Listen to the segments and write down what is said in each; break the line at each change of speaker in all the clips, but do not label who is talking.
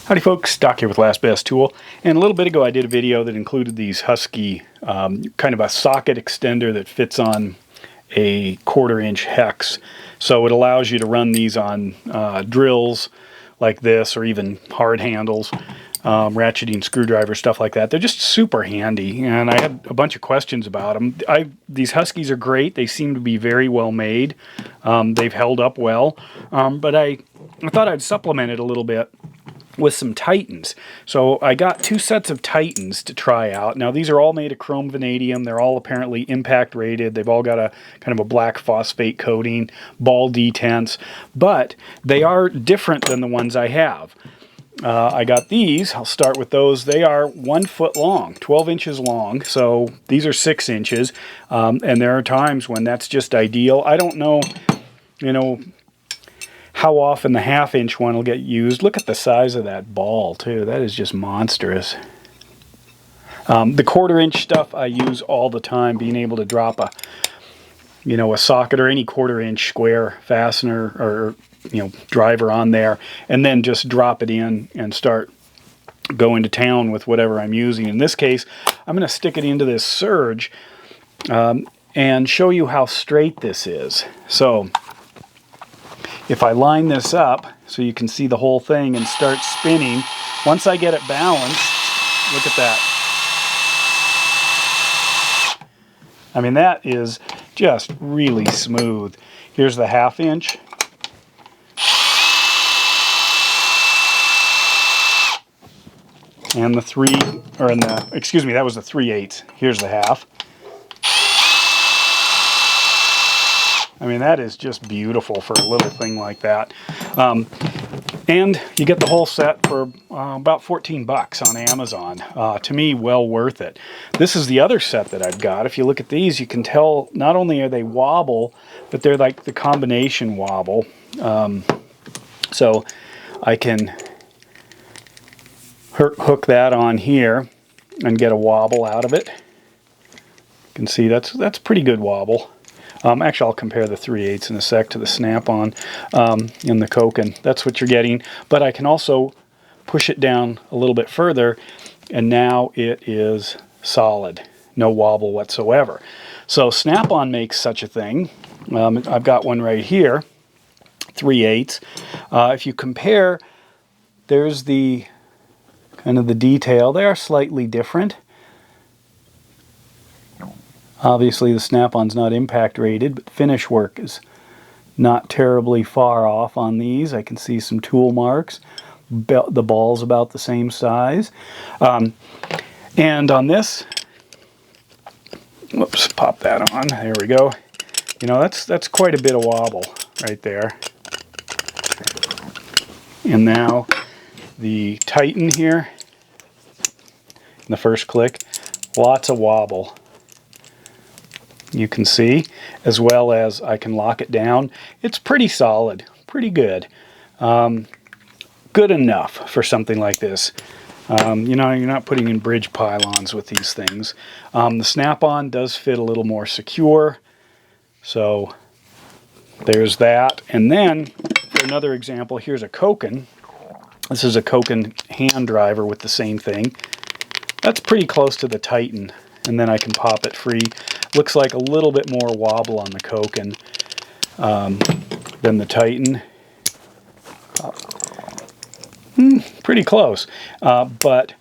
Howdy folks, Doc here with Last Best Tool, and a little bit ago I did a video that included these Husky, kind of a socket extender that fits on a 1/4-inch hex. So it allows you to run these on drills like this, or even hard handles, ratcheting screwdriver, stuff like that. They're just super handy, and I had a bunch of questions about them. These Huskies are great. They seem to be very well made. They've held up well, but I thought I'd supplement it a little bit with some Titans. So I got 2 sets of Titans to try out. Now these are all made of chrome vanadium. They're all apparently impact rated. They've all got a kind of a black phosphate coating, ball detents, but they are different than the ones I have. I got these. I'll start with those. They are 1 foot long, 12 inches long. So these are 6 inches, and there are times when that's just ideal. I don't know, how often the 1/2-inch one will get used. Look at the size of that ball too. That is just monstrous. The 1/4-inch stuff I use all the time, being able to drop a socket or any 1/4-inch square fastener or driver on there, and then just drop it in and start going to town with whatever I'm using. In this case, I'm going to stick it into this surge and show you how straight this is. So if I line this up so you can see the whole thing and start spinning, once I get it balanced, look at that. I mean, that is just really smooth. Here's the 1/2-inch. And the that was the 3/8. Here's the 1/2. I mean, that is just beautiful for a little thing like that. And you get the whole set for about 14 bucks on Amazon. To me, well worth it. This is the other set that I've got. If you look at these, you can tell not only are they Wobble, but they're like the combination Wobble. So I can hook that on here and get a wobble out of it. You can see that's pretty good wobble. Actually, I'll compare the 3/8 in a sec to the SnapOn and the Koken. That's what you're getting. But I can also push it down a little bit further, and now it is solid. No wobble whatsoever. So SnapOn makes such a thing. I've got one right here, 3/8. If you compare, there's the kind of the detail. They are slightly different. Obviously the Snap-on's not impact rated, but finish work is not terribly far off on these. I can see some tool marks. The ball's about the same size. And on this, whoops, pop that on. There we go. That's quite a bit of wobble right there. And now the Titan here, in the first click, lots of wobble. You can see, as well as I can lock it down. It's pretty solid, pretty good. Good enough for something like this. You're not putting in bridge pylons with these things. The Snap-on does fit a little more secure, so there's that. And then, for another example, here's a Koken. This is a Koken hand driver with the same thing. That's pretty close to the Titan, and then I can pop it free. Looks like a little bit more wobble on the Koken than the Titan. Pretty close. But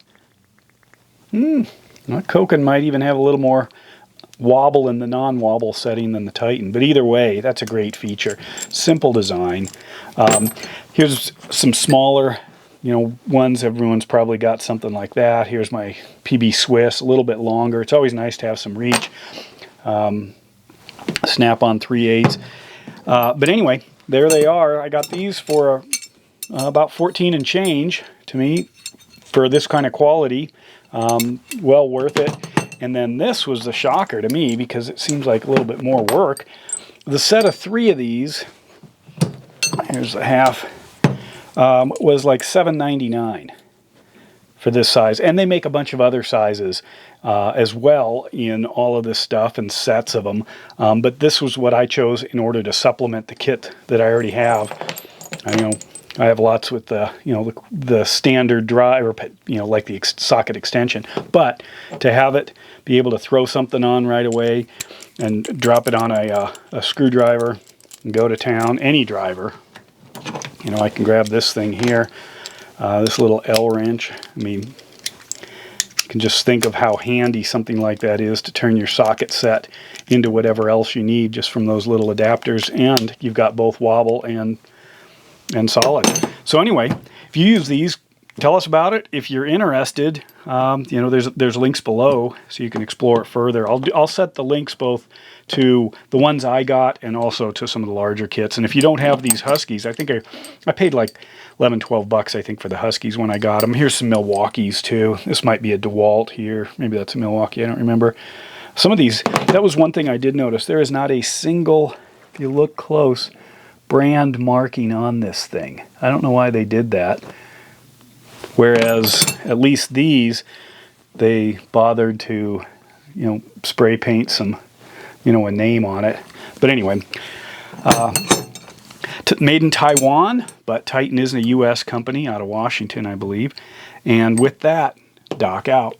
Koken might even have a little more wobble in the non-wobble setting than the Titan. But either way, that's a great feature. Simple design. Here's some smaller ones. Everyone's probably got something like that. Here's my PB Swiss, a little bit longer. It's always nice to have some reach. Snap-on 3/8. But anyway, there they are. I got these for about 14 and change to me for this kind of quality. Well worth it. And then this was the shocker to me because it seems like a little bit more work. The set of 3 of these, here's the 1/2, was like $7.99 for this size. And they make a bunch of other sizes as well in all of this stuff and sets of them. But this was what I chose in order to supplement the kit that I already have. I have lots with the, the standard drive, or, like the socket extension. But to have it be able to throw something on right away and drop it on a screwdriver and go to town, any driver. I can grab this thing here, this little L wrench. I mean, you can just think of how handy something like that is to turn your socket set into whatever else you need just from those little adapters, and you've got both wobble and solid. So anyway, if you use these, tell us about it. If you're interested, there's links below so you can explore it further. I'll set the links both to the ones I got and also to some of the larger kits. And if you don't have these Huskies, I think I paid like 11, 12 bucks, I think, for the Huskies when I got them. Here's some Milwaukees too. This might be a DeWalt here. Maybe that's a Milwaukee, I don't remember. Some of these, that was one thing I did notice. There is not a single, if you look close, brand marking on this thing. I don't know why they did that. Whereas at least these, they bothered to, spray paint some, a name on it. But anyway, made in Taiwan, but Titan isn't a U.S. company, out of Washington, I believe. And with that, Doc out.